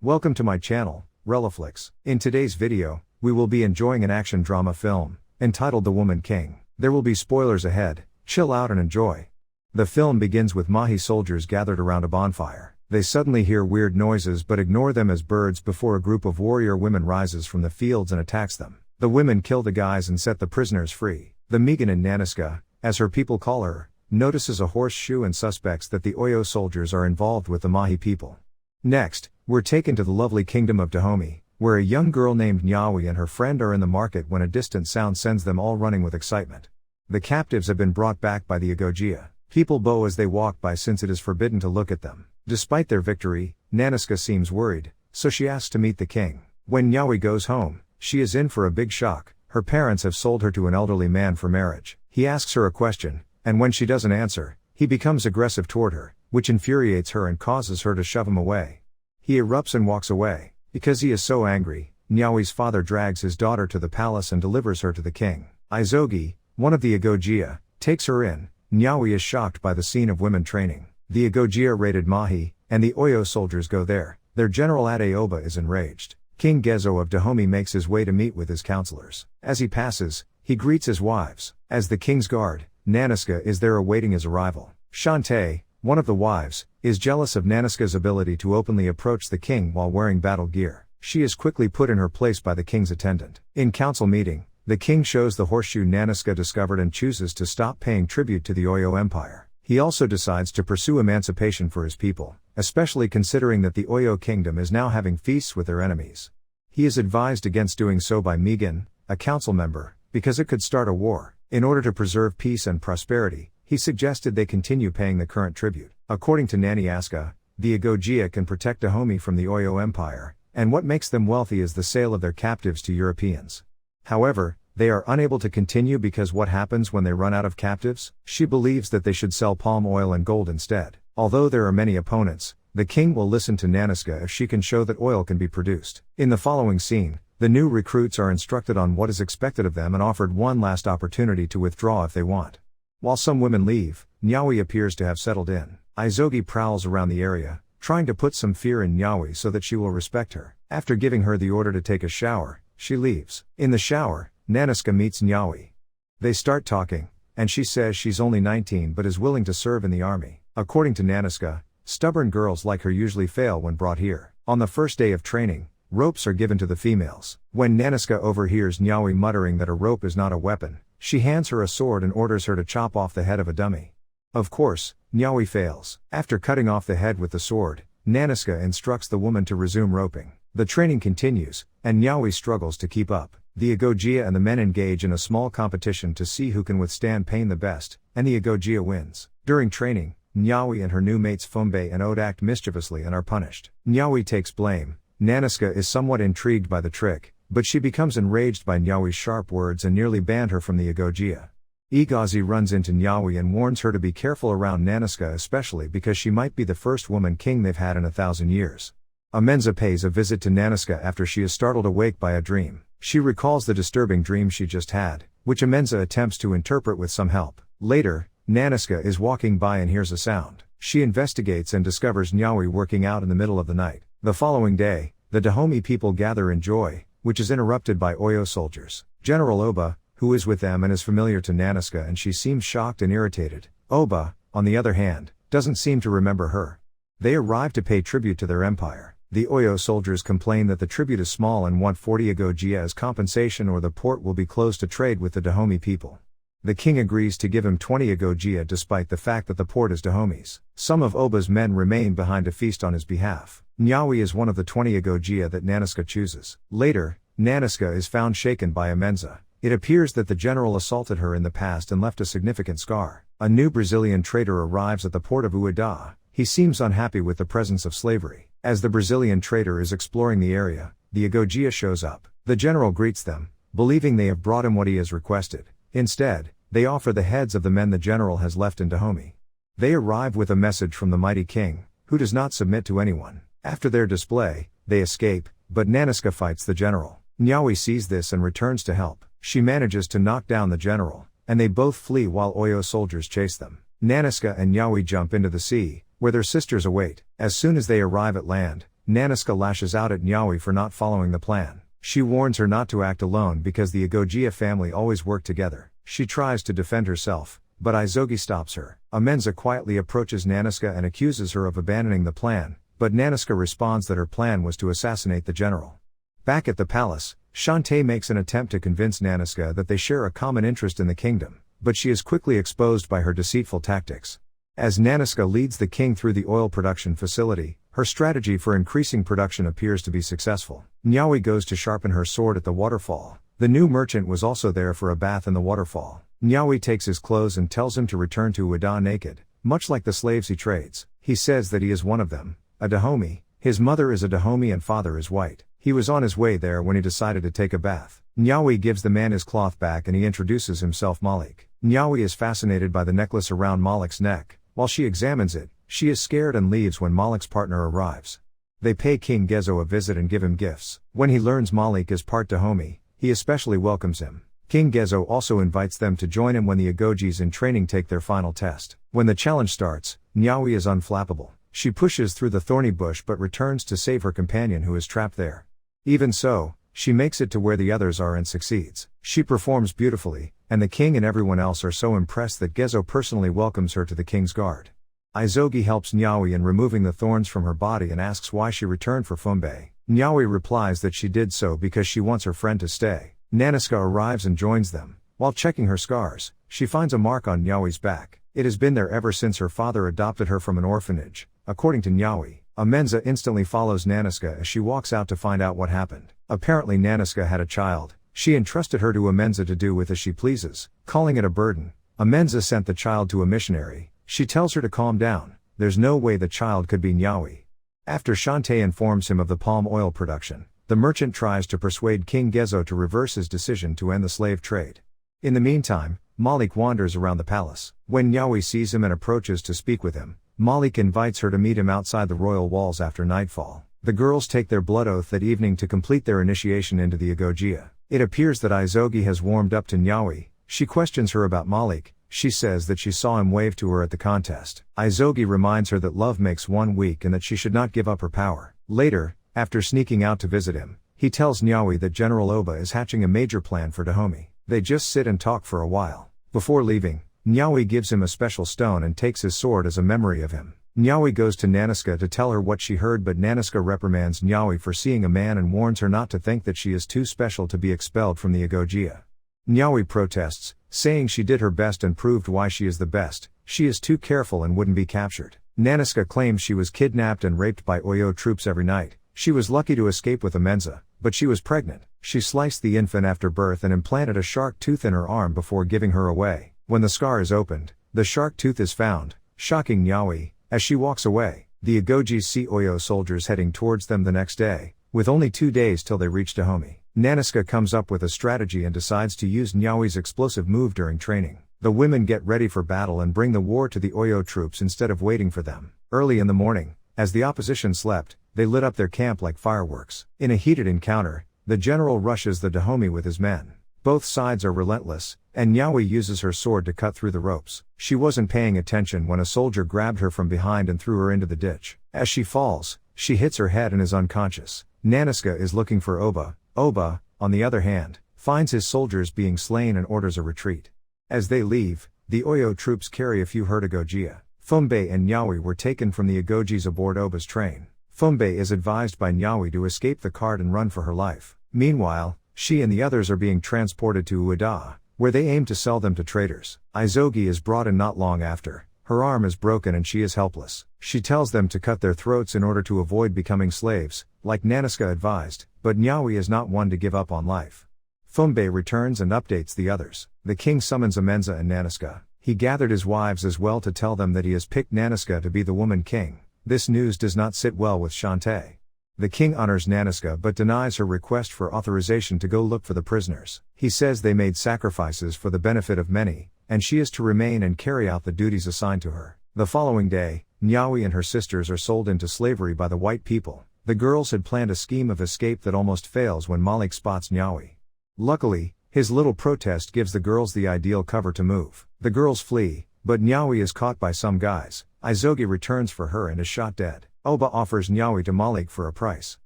Welcome to my channel, Relaflix. In today's video, we will be enjoying an action drama film, entitled The Woman King. There will be spoilers ahead, chill out and enjoy. The film begins with Mahi soldiers gathered around a bonfire. They suddenly hear weird noises but ignore them as birds before a group of warrior women rises from the fields and attacks them. The women kill the guys and set the prisoners free. The Megan and Naniska, as her people call her, notices a horseshoe and suspects that the Oyo soldiers are involved with the Mahi people. Next, we're taken to the lovely kingdom of Dahomey, where a young girl named Niawi and her friend are in the market when a distant sound sends them all running with excitement. The captives have been brought back by the Agojie. People bow as they walk by since it is forbidden to look at them. Despite their victory, Naniska seems worried, so she asks to meet the king. When Niawi goes home, she is in for a big shock. Her parents have sold her to an elderly man for marriage. He asks her a question, and when she doesn't answer, he becomes aggressive toward her, which infuriates her and causes her to shove him away. He erupts and walks away. Because he is so angry, Niawi's father drags his daughter to the palace and delivers her to the king. Agojie, one of the Agojie, takes her in. Niawi is shocked by the scene of women training. The Agojie raided Mahi, and the Oyo soldiers go there. Their general Oba is enraged. King Gezo of Dahomey makes his way to meet with his counselors. As he passes, he greets his wives. As the king's guard, Naniska is there awaiting his arrival. Shantae, one of the wives, is jealous of Naniska's ability to openly approach the king while wearing battle gear. She is quickly put in her place by the king's attendant. In council meeting, the king shows the horseshoe Naniska discovered and chooses to stop paying tribute to the Oyo Empire. He also decides to pursue emancipation for his people, especially considering that the Oyo kingdom is now having feasts with their enemies. He is advised against doing so by Megan, a council member, because it could start a war. In order to preserve peace and prosperity, he suggested they continue paying the current tribute. According to Naniaska, the Agojie can protect Dahomey from the Oyo Empire, and what makes them wealthy is the sale of their captives to Europeans. However, they are unable to continue because what happens when they run out of captives? She believes that they should sell palm oil and gold instead. Although there are many opponents, the king will listen to Naniska if she can show that oil can be produced. In the following scene, the new recruits are instructed on what is expected of them and offered one last opportunity to withdraw if they want. While some women leave, Niawi appears to have settled in. Agojie prowls around the area, trying to put some fear in Niawi so that she will respect her. After giving her the order to take a shower, she leaves. In the shower, Naniska meets Niawi. They start talking, and she says she's only 19 but is willing to serve in the army. According to Naniska, stubborn girls like her usually fail when brought here. On the first day of training, ropes are given to the females. When Naniska overhears Niawi muttering that a rope is not a weapon, she hands her a sword and orders her to chop off the head of a dummy. Of course, Niawi fails. After cutting off the head with the sword, Naniska instructs the woman to resume roping. The training continues, and Niawi struggles to keep up. The Agojie and the men engage in a small competition to see who can withstand pain the best, and the Agojie wins. During training, Niawi and her new mates Fombe and Ode act mischievously and are punished. Niawi takes blame. Naniska is somewhat intrigued by the trick, but she becomes enraged by Niawi's sharp words and nearly banned her from the Agojie. Agojie runs into Niawi and warns her to be careful around Naniska, especially because she might be the first woman king they've had in 1,000 years. Amenza pays a visit to Naniska after she is startled awake by a dream. She recalls the disturbing dream she just had, which Amenza attempts to interpret with some help. Later, Naniska is walking by and hears a sound. She investigates and discovers Niawi working out in the middle of the night. The following day, the Dahomey people gather in joy, which is interrupted by Oyo soldiers. General Oba, who is with them and is familiar to Naniska, and she seems shocked and irritated. Oba, on the other hand, doesn't seem to remember her. They arrive to pay tribute to their empire. The Oyo soldiers complain that the tribute is small and want 40 Agojie as compensation or the port will be closed to trade with the Dahomey people. The king agrees to give him 20 Agojie despite the fact that the port is Dahomey's. Some of Oba's men remain behind to feast on his behalf. Niawi is one of the 20 Agojie that Naniska chooses. Later, Naniska is found shaken by Amenza. It appears that the general assaulted her in the past and left a significant scar. A new Brazilian trader arrives at the port of Ueda. He seems unhappy with the presence of slavery. As the Brazilian trader is exploring the area, the Agojie shows up. The general greets them, believing they have brought him what he has requested. Instead, they offer the heads of the men the general has left in Dahomey. They arrive with a message from the mighty king, who does not submit to anyone. After their display, they escape, but Naniska fights the general. Niawi sees this and returns to help. She manages to knock down the general, and they both flee while Oyo soldiers chase them. Naniska and Niawi jump into the sea, where their sisters await. As soon as they arrive at land, Naniska lashes out at Niawi for not following the plan. She warns her not to act alone because the Agojie family always work together. She tries to defend herself, but Agojie stops her. Amenza quietly approaches Naniska and accuses her of abandoning the plan, but Naniska responds that her plan was to assassinate the general. Back at the palace, Shantae makes an attempt to convince Naniska that they share a common interest in the kingdom, but she is quickly exposed by her deceitful tactics. As Naniska leads the king through the oil production facility, her strategy for increasing production appears to be successful. Niawi goes to sharpen her sword at the waterfall. The new merchant was also there for a bath in the waterfall. Niawi takes his clothes and tells him to return to Ueda naked, much like the slaves he trades. He says that he is one of them, a Dahomey. His mother is a Dahomey and father is white. He was on his way there when he decided to take a bath. Niawi gives the man his cloth back and he introduces himself Malik. Niawi is fascinated by the necklace around Malik's neck. While she examines it, she is scared and leaves when Malik's partner arrives. They pay King Gezo a visit and give him gifts. When he learns Malik is part Dahomey, he especially welcomes him. King Gezo also invites them to join him when the Agojies in training take their final test. When the challenge starts, Niawi is unflappable. She pushes through the thorny bush but returns to save her companion who is trapped there. Even so, she makes it to where the others are and succeeds. She performs beautifully, and the king and everyone else are so impressed that Gezo personally welcomes her to the king's guard. Agojie helps Niawi in removing the thorns from her body and asks why she returned for Fumbe. Niawi replies that she did so because she wants her friend to stay. Naniska arrives and joins them. While checking her scars, she finds a mark on Niawi's back. It has been there ever since her father adopted her from an orphanage. According to Niawi, Amenza instantly follows Naniska as she walks out to find out what happened. Apparently Naniska had a child. She entrusted her to Amenza to do with as she pleases, calling it a burden. Amenza sent the child to a missionary. She tells her to calm down. There's no way the child could be Niawi. After Shantae informs him of the palm oil production, the merchant tries to persuade King Gezo to reverse his decision to end the slave trade. In the meantime, Malik wanders around the palace. When Niawi sees him and approaches to speak with him, Malik invites her to meet him outside the royal walls after nightfall. The girls take their blood oath that evening to complete their initiation into the Agojie. It appears that Agojie has warmed up to Niawi. She questions her about Malik. She says that she saw him wave to her at the contest. Agojie reminds her that love makes one weak and that she should not give up her power. Later, after sneaking out to visit him, he tells Niawi that General Oba is hatching a major plan for Dahomey. They just sit and talk for a while. Before leaving, Niawi gives him a special stone and takes his sword as a memory of him. Niawi goes to Naniska to tell her what she heard, but Naniska reprimands Niawi for seeing a man and warns her not to think that she is too special to be expelled from the Agojie. Niawi protests, saying she did her best and proved why she is the best. She is too careful and wouldn't be captured. Naniska claims she was kidnapped and raped by Oyo troops every night. She was lucky to escape with Amenza, but she was pregnant. She sliced the infant after birth and implanted a shark tooth in her arm before giving her away. When the scar is opened, the shark tooth is found, shocking Niawi. As she walks away, the Agojies see Oyo soldiers heading towards them the next day, with only 2 days till they reach Dahomey. Naniska comes up with a strategy and decides to use Niawi's explosive move during training. The women get ready for battle and bring the war to the Oyo troops instead of waiting for them. Early in the morning, as the opposition slept, they lit up their camp like fireworks. In a heated encounter, the general rushes the Dahomey with his men. Both sides are relentless, and Niawi uses her sword to cut through the ropes. She wasn't paying attention when a soldier grabbed her from behind and threw her into the ditch. As she falls, she hits her head and is unconscious. Naniska is looking for Oba. Oba, on the other hand, finds his soldiers being slain and orders a retreat. As they leave, the Oyo troops carry a few hurt Agojie. Fumbe and Niawi were taken from the Agojies aboard Oba's train. Fumbe is advised by Niawi to escape the cart and run for her life. Meanwhile, she and the others are being transported to Ueda, where they aim to sell them to traders. Agojie is brought in not long after. Her arm is broken and she is helpless. She tells them to cut their throats in order to avoid becoming slaves, like Naniska advised, but Niawi is not one to give up on life. Fumbe returns and updates the others. The king summons Amenza and Naniska. He gathered his wives as well to tell them that he has picked Naniska to be the woman king. This news does not sit well with Shantae. The king honors Naniska but denies her request for authorization to go look for the prisoners. He says they made sacrifices for the benefit of many, and she is to remain and carry out the duties assigned to her. The following day, Niawi and her sisters are sold into slavery by the white people. The girls had planned a scheme of escape that almost fails when Malik spots Niawi. Luckily, his little protest gives the girls the ideal cover to move. The girls flee, but Niawi is caught by some guys. Agojie returns for her and is shot dead. Oba offers Niawi to Malik for a price.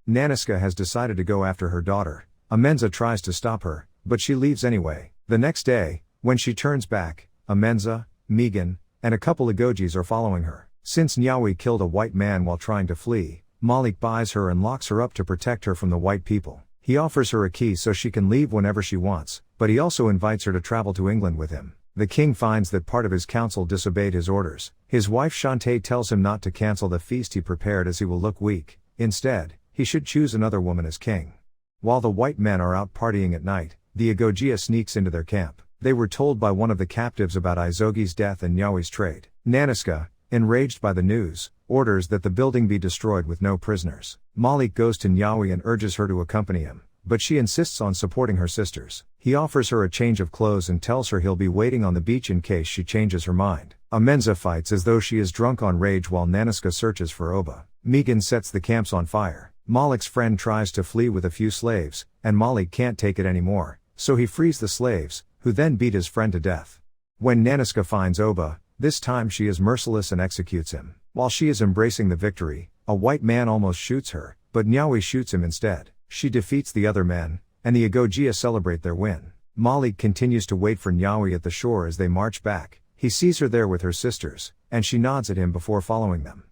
Naniska has decided to go after her daughter. Amenza tries to stop her, but she leaves anyway. The next day, when she turns back, Amenza, Megan, and a couple Agojies are following her. Since Niawi killed a white man while trying to flee, Malik buys her and locks her up to protect her from the white people. He offers her a key so she can leave whenever she wants, but he also invites her to travel to England with him. The king finds that part of his council disobeyed his orders. His wife Shantae tells him not to cancel the feast he prepared as he will look weak. Instead, he should choose another woman as king. While the white men are out partying at night, the Agojie sneaks into their camp. They were told by one of the captives about Agojie's death and Niawi's trade. Naniska, enraged by the news, orders that the building be destroyed with no prisoners. Malik goes to Niawi and urges her to accompany him, but she insists on supporting her sisters. He offers her a change of clothes and tells her he'll be waiting on the beach in case she changes her mind. Amenza fights as though she is drunk on rage while Naniska searches for Oba. Megan sets the camps on fire. Malik's friend tries to flee with a few slaves, and Malik can't take it anymore, so he frees the slaves, who then beat his friend to death. When Naniska finds Oba, this time she is merciless and executes him. While she is embracing the victory, a white man almost shoots her, but Niawi shoots him instead. She defeats the other men, and the Agojie celebrate their win. Malik continues to wait for Niawi at the shore as they march back. He sees her there with her sisters, and she nods at him before following them.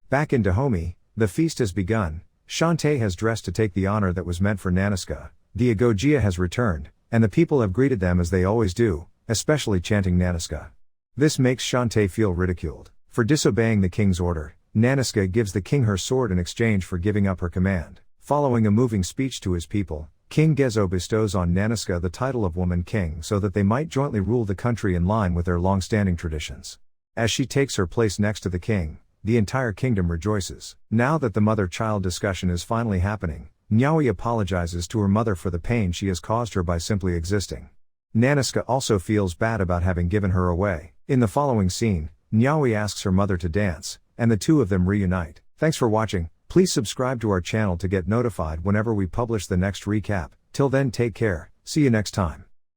Back in Dahomey, the feast has begun. Shantae has dressed to take the honor that was meant for Naniska. The Agojie has returned, and the people have greeted them as they always do, especially chanting Naniska. This makes Shantae feel ridiculed. For disobeying the king's order, Naniska gives the king her sword in exchange for giving up her command. Following a moving speech to his people, King Gezo bestows on Naniska the title of Woman King so that they might jointly rule the country in line with their long-standing traditions. As she takes her place next to the king, the entire kingdom rejoices. Now that the mother-child discussion is finally happening, Niawi apologizes to her mother for the pain she has caused her by simply existing. Naniska also feels bad about having given her away. In the following scene, Niawi asks her mother to dance, and the two of them reunite. Thanks for watching. Please subscribe to our channel to get notified whenever we publish the next recap. Till then, take care. See you next time.